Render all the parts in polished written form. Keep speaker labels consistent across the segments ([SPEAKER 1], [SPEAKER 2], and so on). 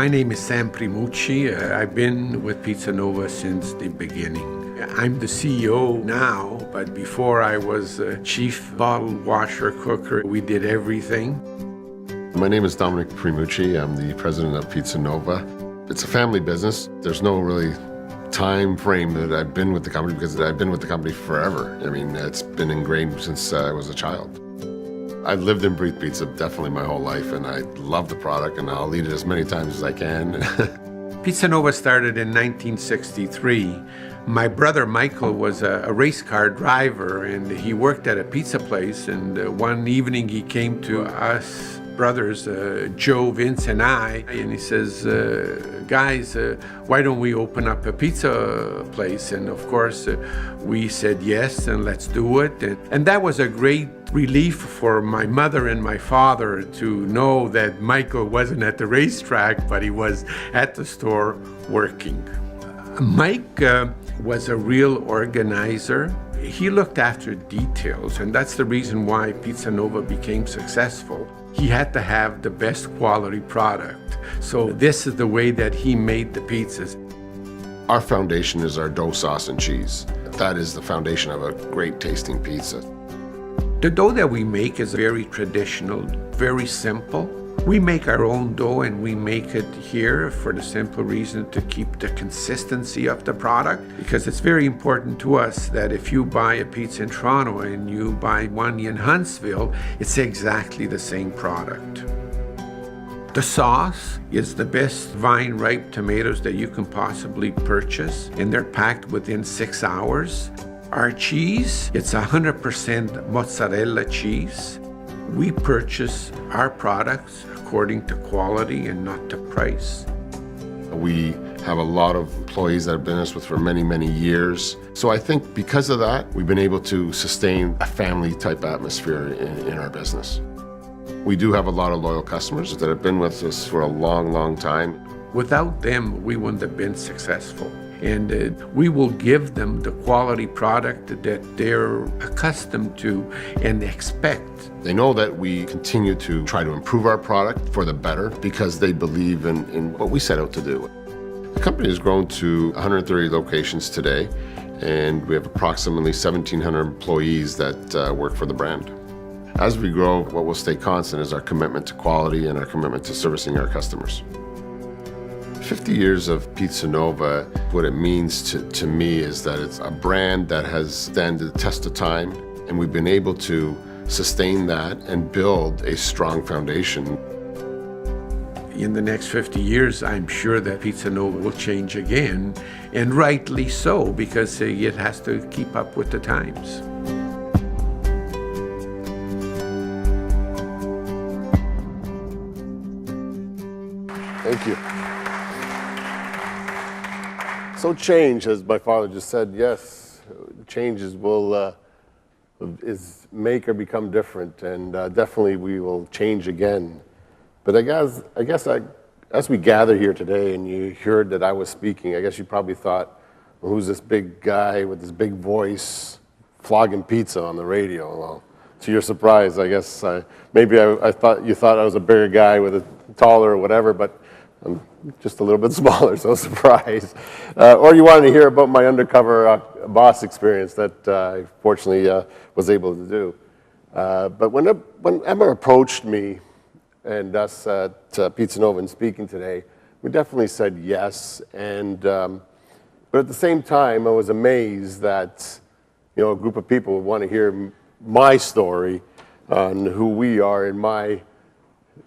[SPEAKER 1] My name is Sam Primucci. I've been with Pizza Nova since the beginning. I'm the CEO now, but before I was chief bottle washer cooker. We did everything.
[SPEAKER 2] My name is Domenic Primucci. I'm the president of Pizza Nova. It's a family business. There's no really time frame that I've been with the company because I've been with the company forever. I mean, it's been ingrained since I was a child. I've lived and breathed pizza definitely my whole life, and I love the product, and I'll eat it as many times as I can.
[SPEAKER 1] Pizza Nova started in 1963. My brother Michael was a race car driver, and he worked at a pizza place, and one evening he came to us brothers, Joe, Vince, and I, and he says, guys, why don't we open up a pizza place? And of course, we said yes, and let's do it. And that was a great relief for my mother and my father to know that Michael wasn't at the racetrack, but he was at the store working. Mike was a real organizer. He looked after details, and that's the reason why Pizza Nova became successful. He had to have the best quality product. So this is the way that he made the pizzas.
[SPEAKER 2] Our foundation is our dough, sauce, and cheese. That is the foundation of a great tasting pizza.
[SPEAKER 1] The dough that we make is very traditional, very simple. We make our own dough, and we make it here for the simple reason to keep the consistency of the product, because it's very important to us that if you buy a pizza in Toronto and you buy one in Huntsville, it's exactly the same product. The sauce is the best vine-ripe tomatoes that you can possibly purchase, and they're packed within 6 hours. Our cheese, it's 100% mozzarella cheese. We purchase our products according to quality and not to price.
[SPEAKER 2] We have a lot of employees that have been with us for many, many years. So I think because of that, we've been able to sustain a family type atmosphere in our business. We do have a lot of loyal customers that have been with us for a long, long time.
[SPEAKER 1] Without them, we wouldn't have been successful. And we will give them the quality product that they're accustomed to and expect.
[SPEAKER 2] They know that we continue to try to improve our product for the better because they believe in what we set out to do. The company has grown to 130 locations today, and we have approximately 1,700 employees that work for the brand. As we grow, what will stay constant is our commitment to quality and our commitment to servicing our customers. 50 years of Pizza Nova, what it means to me is that it's a brand that has stood the test of time, and we've been able to sustain that and build a strong foundation.
[SPEAKER 1] In the next 50 years, I'm sure that Pizza Nova will change again, and rightly so, because it has to keep up with the times.
[SPEAKER 2] Thank you. So change, as my father just said, yes, changes will is make or become different, and definitely we will change again. But I guess as we gather here today and you heard that I was speaking, I guess you probably thought, well, who's this big guy with this big voice flogging pizza on the radio? Well, to your surprise, I guess maybe I thought you thought I was a bigger guy with a taller or whatever, but I'm just a little bit smaller, so surprise. Or you wanted to hear about my Undercover Boss experience that I fortunately was able to do. But when Emma approached me and us at Pizza Nova and speaking today, we definitely said yes. And but at the same time, I was amazed that a group of people would want to hear my story on who we are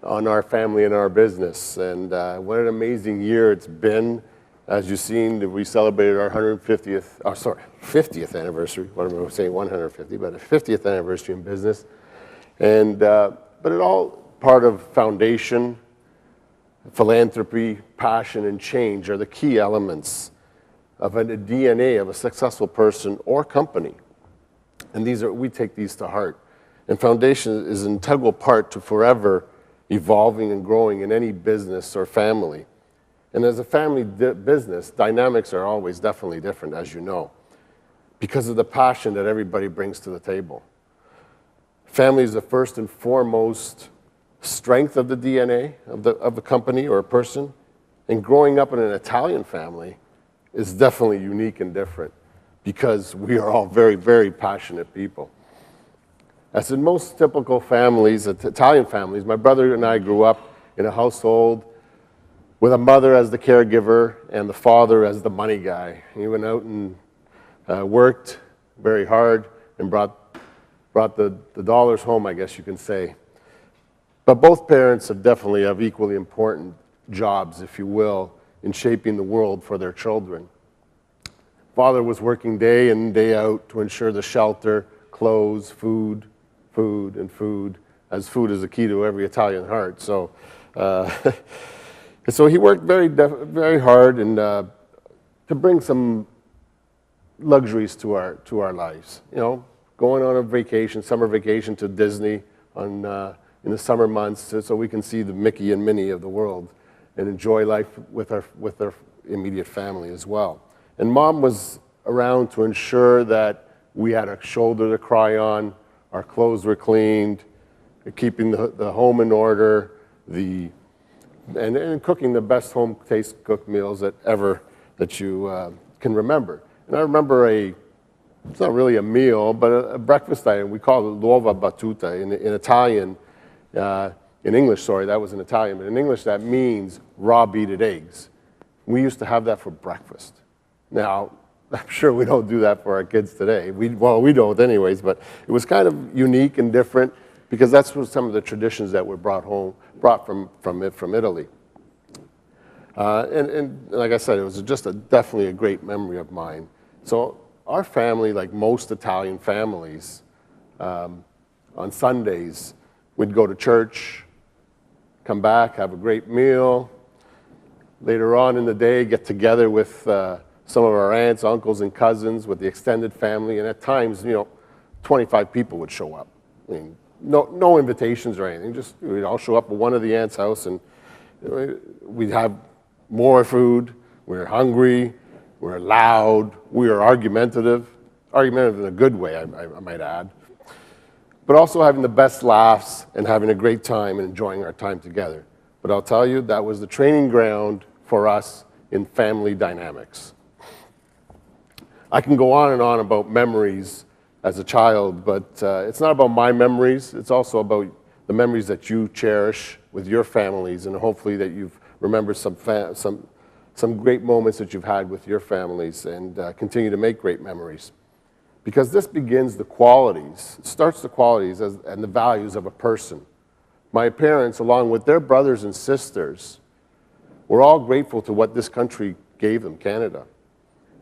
[SPEAKER 2] on our family and our business. And what an amazing year it's been. As you've seen, we celebrated our 50th anniversary. What am I saying, 150, but a 50th anniversary in business. And, but it all part of foundation, philanthropy, passion, and change are the key elements of a DNA of a successful person or company. And we take these to heart. And foundation is an integral part to forever evolving and growing in any business or family. And as a family business, dynamics are always definitely different, as you know, because of the passion that everybody brings to the table. Family is the first and foremost strength of the DNA of a company or a person, And growing up in an Italian family is definitely unique and different because we are all very, very passionate people. As in most typical families, Italian families, my brother and I grew up in a household with a mother as the caregiver and the father as the money guy. He went out and worked very hard and brought the dollars home, I guess you can say. But both parents definitely have equally important jobs, if you will, in shaping the world for their children. Father was working day in, day out to ensure the shelter, clothes, food, and food, as food is the key to every Italian heart. So, so he worked very hard and to bring some luxuries to our lives. You know, going on a vacation, summer vacation to Disney in the summer months, so we can see the Mickey and Minnie of the world and enjoy life with our immediate family as well. And Mom was around to ensure that we had a shoulder to cry on, our clothes were cleaned, keeping the home in order, and cooking the best home taste cooked meals that you can remember. And I remember it's not really a meal, but a breakfast item. We call it l'uova battuta in Italian. In English, sorry, that was in Italian, but in English that means raw beaten eggs. We used to have that for breakfast. Now, I'm sure we don't do that for our kids today. We don't anyways, but it was kind of unique and different because that's what some of the traditions that were brought from Italy. And like I said, it was just definitely a great memory of mine. So our family, like most Italian families, on Sundays, we'd go to church, come back, have a great meal. Later on in the day, get together with some of our aunts, uncles, and cousins with the extended family, and at times, 25 people would show up. I mean, no invitations or anything, just we'd all show up at one of the aunts' house, and we'd have more food. We were hungry, we were loud, we were argumentative in a good way, I might add. But also having the best laughs and having a great time and enjoying our time together. But I'll tell you, that was the training ground for us in family dynamics. I can go on and on about memories as a child, but it's not about my memories. It's also about the memories that you cherish with your families, and hopefully that you've remembered some great moments that you've had with your families and continue to make great memories. Because this begins the qualities, it starts the qualities and the values of a person. My parents, along with their brothers and sisters, were all grateful to what this country gave them, Canada.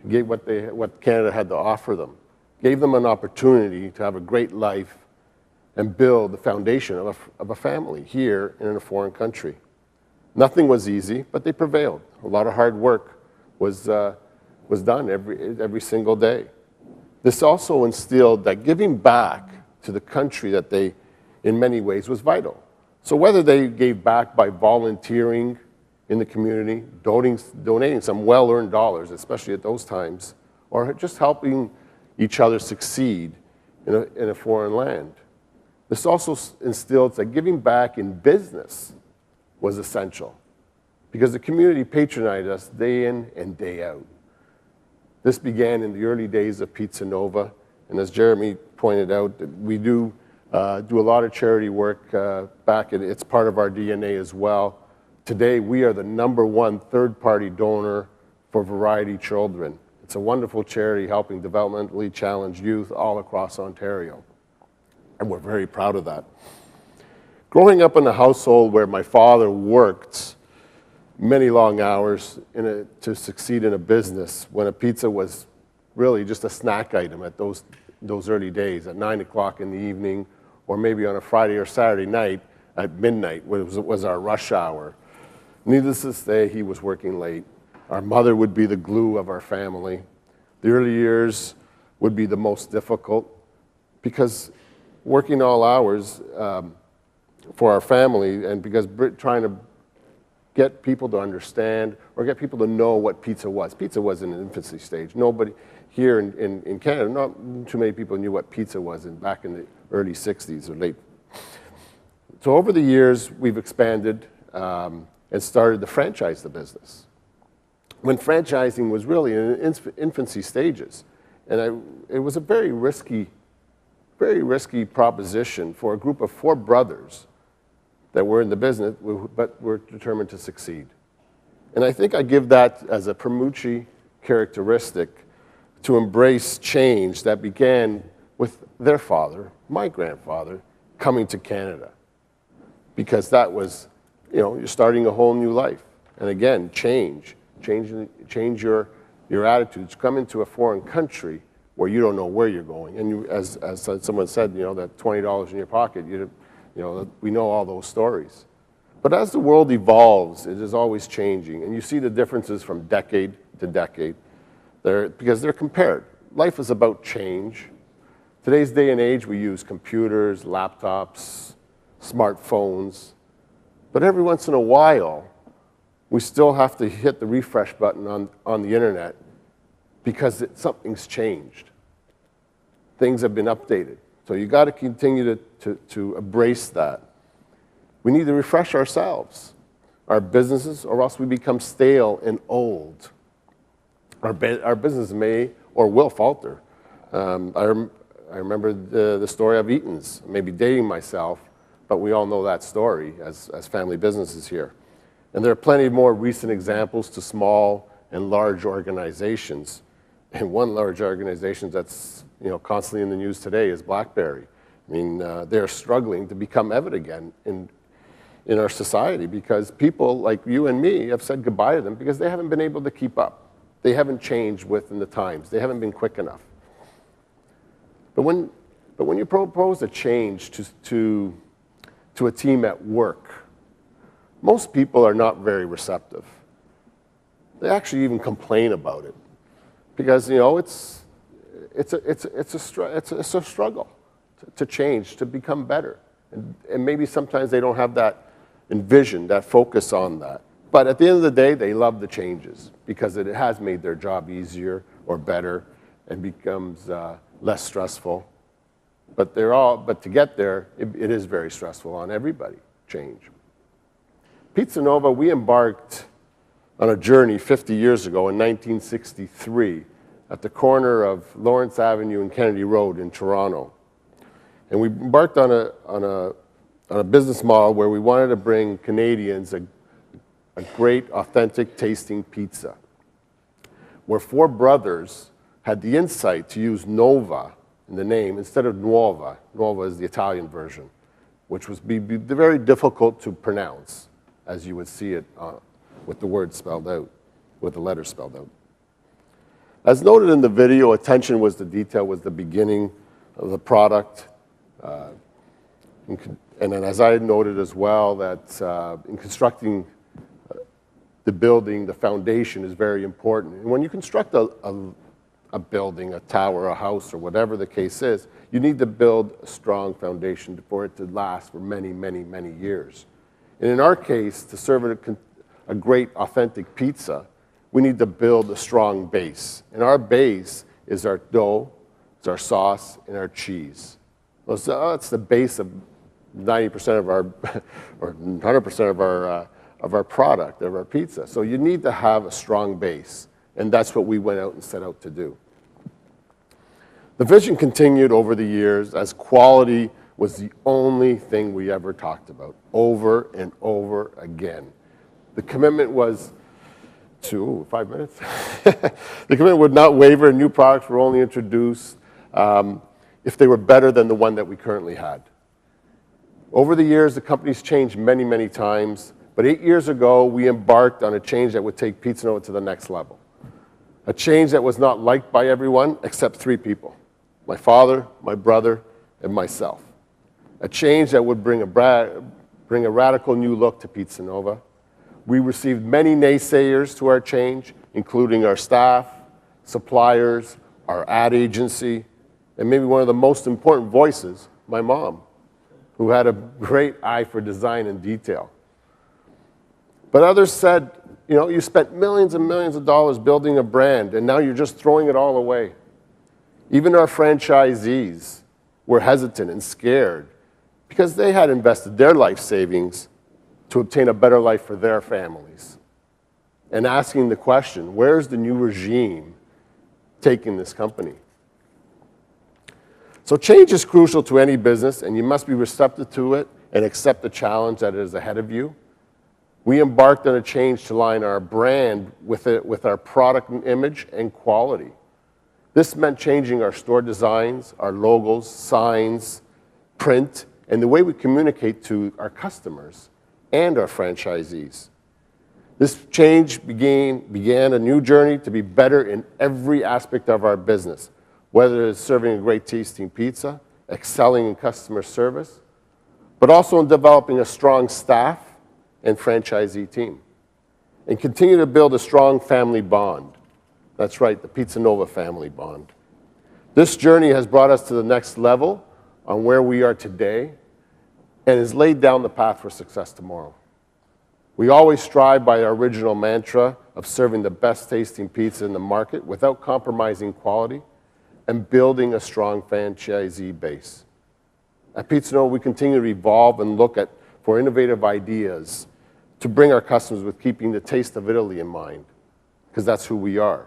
[SPEAKER 2] Gave what Canada had to offer them. Gave them an opportunity to have a great life and build the foundation of a family here in a foreign country. Nothing was easy, but they prevailed. A lot of hard work was done every single day. This also instilled that giving back to the country that they, in many ways, was vital. So whether they gave back by volunteering in the community, donating some well-earned dollars, especially at those times, or just helping each other succeed in a foreign land. This also instilled that giving back in business was essential because the community patronized us day in and day out. This began in the early days of Pizza Nova, and as Jeremy pointed out, we do a lot of charity work it's part of our DNA as well. Today, we are the #1 third-party donor for Variety Children. It's a wonderful charity helping developmentally challenged youth all across Ontario, and we're very proud of that. Growing up in a household where my father worked many long hours to succeed in a business, when a pizza was really just a snack item at those early days, at 9 o'clock in the evening, or maybe on a Friday or Saturday night at midnight, was our rush hour. Needless to say, he was working late. Our mother would be the glue of our family. The early years would be the most difficult because working all hours for our family, and because trying to get people to understand or get people to know what pizza was. Pizza was in an infancy stage. Nobody here in Canada, not too many people knew what pizza was back in the early 60s or late. So over the years, we've expanded, and and started to franchise the business, when franchising was really in infancy stages. And it was a very risky proposition for a group of 4 brothers that were in the business, but were determined to succeed. And I think I give that as a Primucci characteristic, to embrace change that began with their father, my grandfather, coming to Canada. Because that was, you're starting a whole new life. And again, change your attitudes. Come into a foreign country where you don't know where you're going. And as someone said, that $20 in your pocket, we know all those stories. But as the world evolves, it is always changing. And you see the differences from decade to decade. Because they're compared. Life is about change. Today's day and age, we use computers, laptops, smartphones. But every once in a while, we still have to hit the refresh button on the internet because something's changed. Things have been updated. So you got to continue to embrace that. We need to refresh ourselves, our businesses, or else we become stale and old. Our business may or will falter. I remember the story of Eaton's, maybe dating myself, but we all know that story as family businesses here. And there are plenty more recent examples to small and large organizations. And one large organization that's constantly in the news today is BlackBerry. I mean, they're struggling to become evident again in our society because people like you and me have said goodbye to them because they haven't been able to keep up. They haven't changed within the times. They haven't been quick enough. But when you propose a change to a team at work, most people are not very receptive. They actually even complain about it because it's a struggle to change, to become better, and maybe sometimes they don't have that vision, that focus on that. But at the end of the day, they love the changes because it has made their job easier or better and becomes less stressful. But to get there, it is very stressful on everybody, change. Pizza Nova, we embarked on a journey 50 years ago in 1963 at the corner of Lawrence Avenue and Kennedy Road in Toronto. And we embarked on a business model where we wanted to bring Canadians a great, authentic tasting pizza, where 4 brothers had the insight to use Nova in the name instead of Nuova. Nuova is the Italian version, which was be very difficult to pronounce, as you would see it with the word spelled out, with the letters spelled out. As noted in the video, attention was the detail, was the beginning of the product. And then as I noted as well, that in constructing the building, the foundation is very important. And when you construct a building, a tower, a house, or whatever the case is, you need to build a strong foundation for it to last for many, many, many years. And in our case, to serve a great, authentic pizza, we need to build a strong base. And our base is our dough, it's our sauce, and our cheese. That's the base of 90% of our, or 100% of our product, of our pizza. So you need to have a strong base, and that's what we went out and set out to do. The vision continued over the years as quality was the only thing we ever talked about, over and over again. The commitment was to, 5 minutes? The commitment would not waver, and new products were only introduced if they were better than the one that we currently had. Over the years, the company's changed many, many times, but 8 years ago, we embarked on a change that would take Pizza Nova to the next level. A change that was not liked by everyone except 3 people, my father, my brother, and myself. A change that would bring a radical new look to Pizza Nova. We received many naysayers to our change, including our staff, suppliers, our ad agency, and maybe one of the most important voices, my mom, who had a great eye for design and detail. But others said, you spent millions and millions of dollars building a brand, and now you're just throwing it all away. Even our franchisees were hesitant and scared because they had invested their life savings to obtain a better life for their families. And asking the question, where's the new regime taking this company? So change is crucial to any business, and you must be receptive to it and accept the challenge that is ahead of you. We embarked on a change to align our brand with our product and image and quality. This meant changing our store designs, our logos, signs, print, and the way we communicate to our customers and our franchisees. This change began a new journey to be better in every aspect of our business, whether it's serving a great tasting pizza, excelling in customer service, but also in developing a strong staff and franchisee team, and continue to build a strong family bond. That's right, the Pizza Nova family bond. This journey has brought us to the next level on where we are today and has laid down the path for success tomorrow. We always strive by our original mantra of serving the best tasting pizza in the market without compromising quality and building a strong franchisee base. At Pizza Nova, we continue to evolve and look for innovative ideas to bring our customers with keeping the taste of Italy in mind, because that's who we are.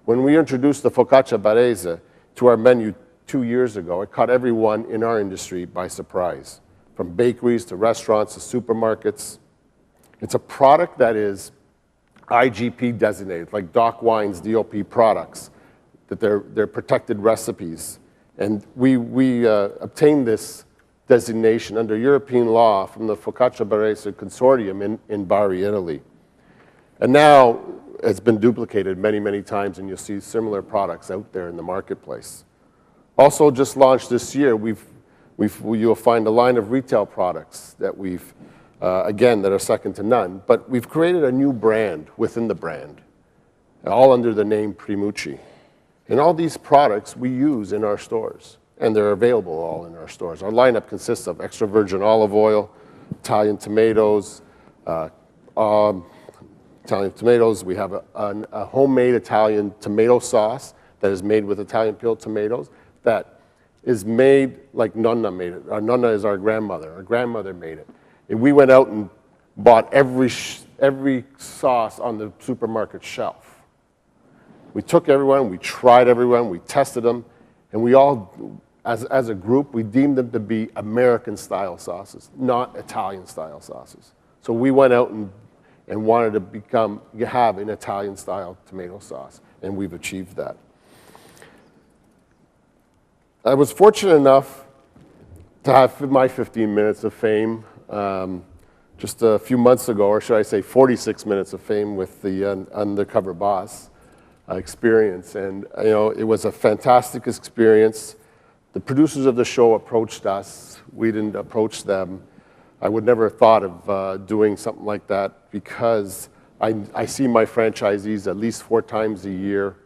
[SPEAKER 2] When we introduced the focaccia barese to our menu 2 years ago, it caught everyone in our industry by surprise, from bakeries to restaurants to supermarkets. It's a product that is IGP designated, like Doc Wine's DOP products, that they're protected recipes. And we obtained this designation under European law from the Focaccia Barese Consortium in Bari, Italy. And now it's been duplicated many, many times, and you'll see similar products out there in the marketplace. Also just launched this year, you'll find a line of retail products that again, that are second to none, but we've created a new brand within the brand, all under the name Primucci. And all these products we use in our stores, and they're available all in our stores. Our lineup consists of extra virgin olive oil, Italian tomatoes. We have a homemade Italian tomato sauce that is made with Italian peeled tomatoes that is made like Nonna made it. Our Nonna is our grandmother. Our grandmother made it. And we went out and bought every sauce on the supermarket shelf. We took everyone, we tried everyone, we tested them, and we all, as a group, we deemed them to be American-style sauces, not Italian-style sauces. So we went out and wanted to have an Italian-style tomato sauce, and we've achieved that. I was fortunate enough to have my 15 minutes of fame just a few months ago, or should I say 46 minutes of fame with the Undercover Boss experience. And it was a fantastic experience. The producers of the show approached us. We didn't approach them. I would never have thought of doing something like that because I see my franchisees at least 4 times a year.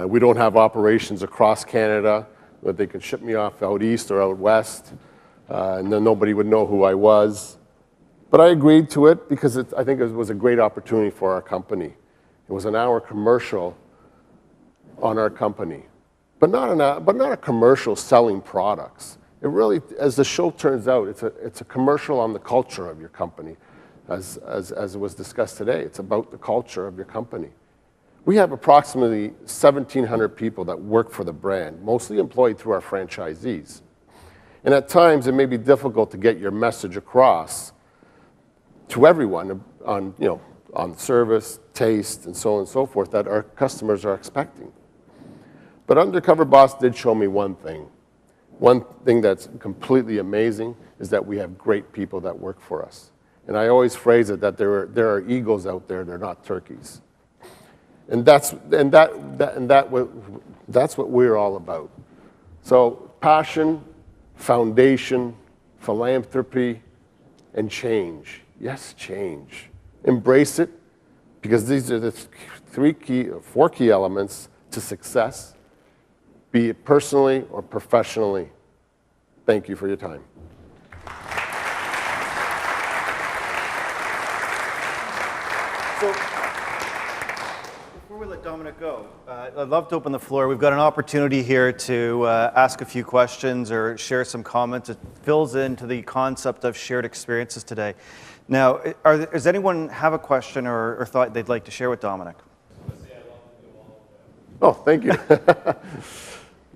[SPEAKER 2] We don't have operations across Canada, but they can ship me off out east or out west, and then nobody would know who I was. But I agreed to it because I think it was a great opportunity for our company. It was an hour commercial on our company, but not a commercial selling products. It really, as the show turns out, it's a commercial on the culture of your company, as it was discussed today. It's about the culture of your company. We have approximately 1,700 people that work for the brand, mostly employed through our franchisees. And at times, it may be difficult to get your message across to everyone on service, taste, and so on and so forth that our customers are expecting. But Undercover Boss did show me one thing. One thing that's completely amazing is that we have great people that work for us. And I always phrase it that there are eagles out there, they're not turkeys. And that's what we're all about. So passion, foundation, philanthropy, and change. Yes, change. Embrace it, because these are the 4 key elements to success, be it personally or professionally. Thank you for your time.
[SPEAKER 3] So, before we let Domenic Domenic go. I'd love to open the floor. We've got an opportunity here to ask a few questions or share some comments. It fills into the concept of shared experiences today. Now, does anyone have a question or thought they'd like to share with Domenic?
[SPEAKER 2] Oh, thank you.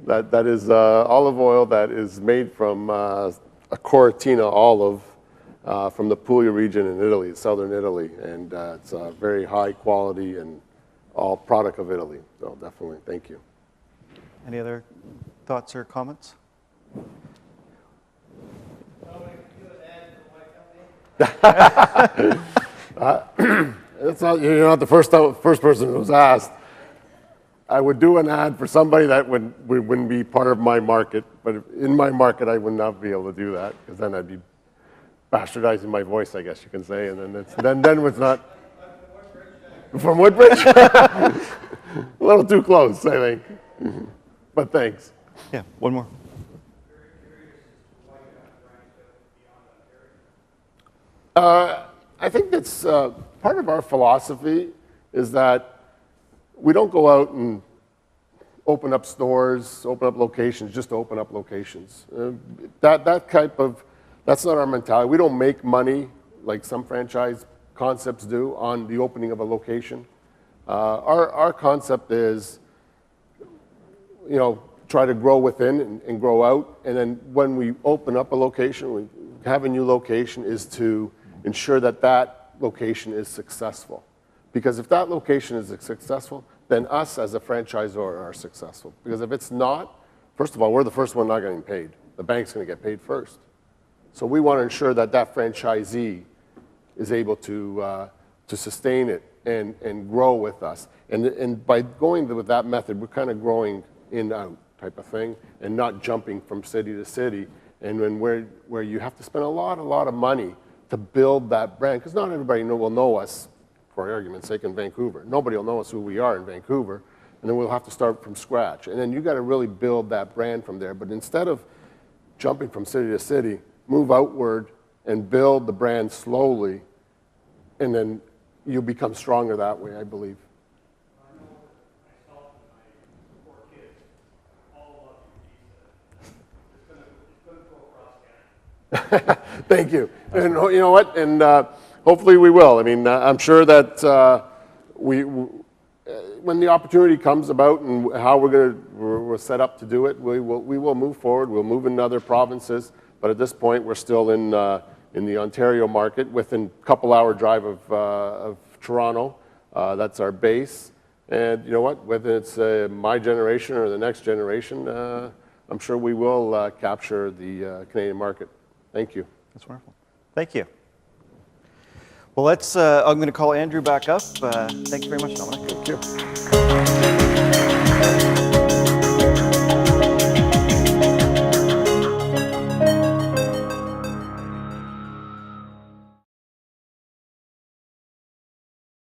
[SPEAKER 2] that is olive oil that is made from a Coratina olive from the Puglia region in Italy, southern Italy, and it's very high quality and all product of Italy. So definitely, thank you.
[SPEAKER 3] Any other thoughts or comments?
[SPEAKER 2] It's not, you're not the first person who's asked. I would do an ad for somebody that wouldn't be part of my market, but in my market, I would not be able to do that because then I'd be bastardizing my voice, I guess you can say, and then it's not. From Woodbridge? A little too close, I think. But thanks.
[SPEAKER 3] Yeah, one more.
[SPEAKER 2] I think that's part of our philosophy is that we don't go out and open up stores, open up locations, just to open up locations. That's not our mentality. We don't make money like some franchise concepts do on the opening of a location. Our concept is, try to grow within and grow out. And then when we open up a location, we have a new location is to ensure that that location is successful. Because if that location is successful, then us as a franchisor are successful. Because if it's not, first of all, we're the first one not getting paid. The bank's going to get paid first. So we want to ensure that that franchisee is able to sustain it and grow with us. And by going with that method, we're kind of growing in-out type of thing and not jumping from city to city. And where you have to spend a lot of money to build that brand, because not everybody will know us, for argument's sake, in Vancouver. Nobody will know us who we are in Vancouver, and then we'll have to start from scratch. And then you got to really build that brand from there. But instead of jumping from city to city, move outward and build the brand slowly, and then you become stronger that way, I believe.
[SPEAKER 4] I know myself and my 4 kids all love your pizza. It's going to go across Canada.
[SPEAKER 2] Thank you. And you know what? And hopefully we will. I mean, I'm sure that when the opportunity comes about and how we're set up to do it, we will move forward. We'll move in other provinces, but at this point, we're still in the Ontario market, within a couple-hour drive of Toronto. That's our base. And you know what? Whether it's my generation or the next generation, I'm sure we will capture the Canadian market. Thank you.
[SPEAKER 3] That's wonderful. Thank you. Well, I'm going to call Andrew back up. Thank you very much, Domenic.
[SPEAKER 2] Thank you.